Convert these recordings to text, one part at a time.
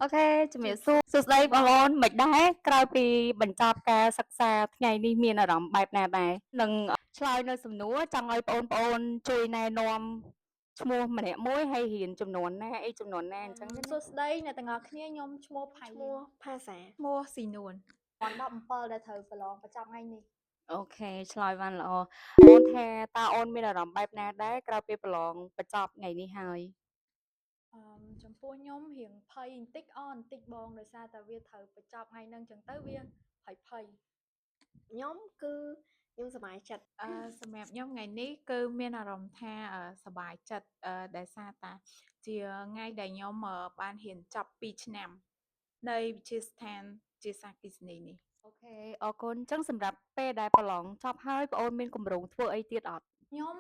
អូខេជំរាបសួរChụp សួស្តីបងប្អូនមិនដែរក្រោយពីបញ្ចប់ការសិក្សាថ្ងៃនេះមានអារម្មណ៍បែបណាដែរនឹងឆ្លើយនៅសំណួរចង់ឲ្យបងប្អូនជួយណែនាំឈ្មោះម្នាក់មួយហើយរៀនចំនួនណាអីចំនួនណាអញ្ចឹងណាសួស្តីអ្នកទាំងអស់គ្នាខ្ញុំឈ្មោះផៃឈ្មោះផាសាឈ្មោះស៊ីនួន17ដែលត្រូវប្រឡងប្រចាំថ្ងៃនេះអូខេឆ្លើយបានល្អអូនថាតើអូនមានអារម្មណ៍បែបណាដែរក្រោយពីប្រឡងបញ្ចប់ថ្ងៃនេះហើយចំពោះខ្ញុំរៀងភ័យបន្តិចបន្តិចបងដោយសារតែវាត្រូវបញ្ចប់ថ្ងៃហ្នឹងអញ្ចឹងទៅវាភ័យខ្ញុំគឺខ្ញុំសប្បាយចិត្តសម្រាប់ខ្ញុំថ្ងៃនេះគឺមានអារម្មណ៍ថាសប្បាយចិត្តដោយសារតាជាថ្ងៃដែលខ្ញុំបានរៀនចប់2ឆ្នាំនៃវិទ្យាស្ថានជាសាគីសនីនេះអូខេអរគុណអញ្ចឹងសម្រាប់ពេលដែលប្រឡងចប់ហើយបងអូនមានគម្រោងធ្វើអីទៀតអត់ខ្ញុំ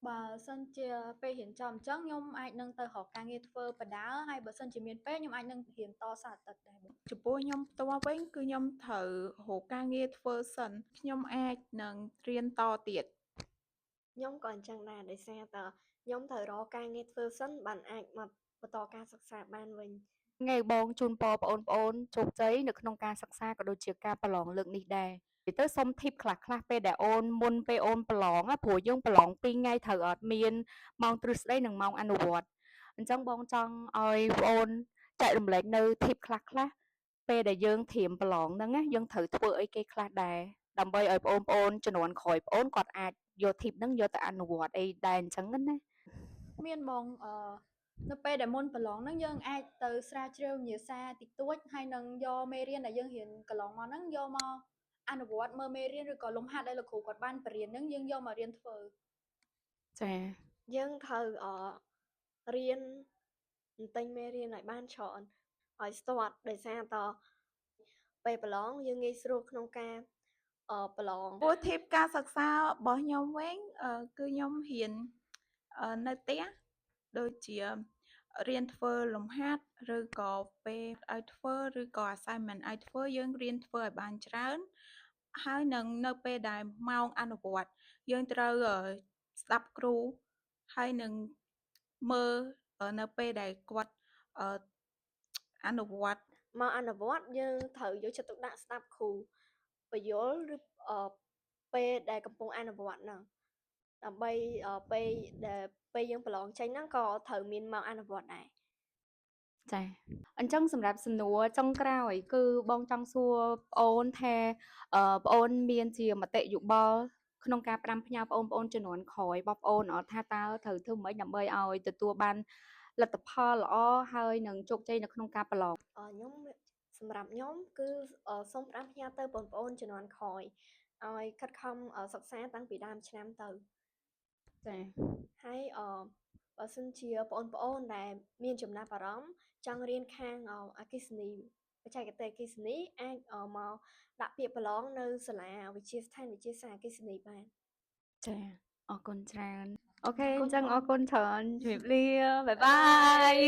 បើសិនជាពេលរៀនចប់អញ្ចឹងខ្ញុំអាចនឹងទៅរកការងារធ្វើបណ្ដើរហើយបើសិនជាមានពេលខ្ញុំអាចនឹងរៀនតសាអាទិត្យដែរចំពោះខ្ញុំផ្ទាល់វិញគឺខ្ញុំត្រូវរកការងារធ្វើសិនខ្ញុំអាចនឹងរៀនតទៀតខ្ញុំក៏អញ្ចឹងដែរដោយសារតែខ្ញុំត្រូវរកការងារធ្វើសិនបានអាចមកបន្តការសិក្សាបានវិញថ្ងៃបងជូនពរបងប្អូនជោគជ័យនៅក្នុងការសិក្សាក៏ដូចជាការប្រឡងលើកនេះដែរនិយាយទៅសុំ tip ខ្លះៗពេលដែលអូនមុនពេលអូនប្រឡងព្រោះយើងប្រឡង2ថ្ងៃត្រូវអត់មានម៉ោងទ្រឹស្ដីនិងម៉ោងអនុវត្តអញ្ចឹងបងចង់ឲ្យបងអូនចែករំលែកនៅ tip ខ្លះៗពេលដែលយើងត្រៀមប្រឡងហ្នឹងណាយើងត្រូវធ្វើអីគេខ្លះដែរដើម្បីឲ្យបងប្អូនជំនាន់ក្រោយបងអូនគាត់អាចយក tip ហ្នឹងយកទៅអនុវត្តអីដែរអញ្ចឹងណាមានបងនៅពេលដែលមុនប្រឡងហ្នឹងយើងអាចទៅស្រាវជ្រាវវិញ្ញាសាតិចតួចហើយនឹងយកមេរៀនដែលយើងរៀនកន្លងមកហ្នឹងយកមកអនុវត្តមើលមេរៀនឬក៏លំហាត់ដែលលោកគ្រូគាត់បានបរៀនហ្នឹងយើងយកមករៀនធ្វើចាយើងត្រូវរៀនទិញមេរៀនឲ្យបានច្រើនឲ្យស្ទាត់ដោយសារតពេលប្រឡងយើងងាយស្រួលក្នុងការប្រឡងពោះធីបការសិក្សារបស់ខ្ញុំវិញគឺខ្ញុំរៀននៅផ្ទះដូចជារៀនធ្វើលំហាត់ឬក៏ពេលឲ្យធ្វើឬក៏ assignment ឲ្យធ្វើយើងរៀនធ្វើឲ្យបានច្រើនហើយនឹងនៅពេលដែលម៉ោងអនុវត្តយើងត្រូវស្ដាប់គ្រូហើយនឹងមើលនៅពេលដែលគាត់អនុវត្តមកអនុវត្តយើងត្រូវយកចិត្តទុកដាក់ស្ដាប់គ្រូបញ្យលឬពេលដែលកំពុងអនុវត្តហ្នឹងដើម្បីពេលយើងប្រឡងចេញហ្នឹងក៏ត្រូវមានម៉ោងអនុវត្តដែរចាអញ្ចឹងសម្រាប់សំណួរចុងក្រោយគឺបងចង់សួរប្អូនថាប្អូនមានជាមតិយោបល់ក្នុងការផ្ដាំផ្ញើបងប្អូនជំនាន់ក្រោយរបស់ប្អូនថាតើត្រូវធ្វើម៉េចដើម្បីឲ្យទទួលបានលទ្ធផលល្អហើយនឹងជោគជ័យនៅក្នុងការប្រឡងខ្ញុំសម្រាប់ខ្ញុំគឺសូមផ្ដាំផ្ញើទៅបងប្អូនជំនាន់ក្រោយឲ្យខិតខំសិក្សាតាំងពីដើមឆ្នាំទៅចាហើយបើសិនជាបងប្អូនដែលមានចំណាប់អារម្មណ៍ចង់រៀនខាងអគ្គិសនីបច្ចេកទេសអគ្គិសនីអាចមកដាក់ពាក្យប្រឡងនៅសាលាវិទ្យាស្ថានវិទ្យាសាស្ត្រអគ្គិសនីបានចាអរគុណច្រើនអូខេអរគុណអញ្ចឹងបងអរគុណច្រើនជំរាបលាបាយបាបាយយ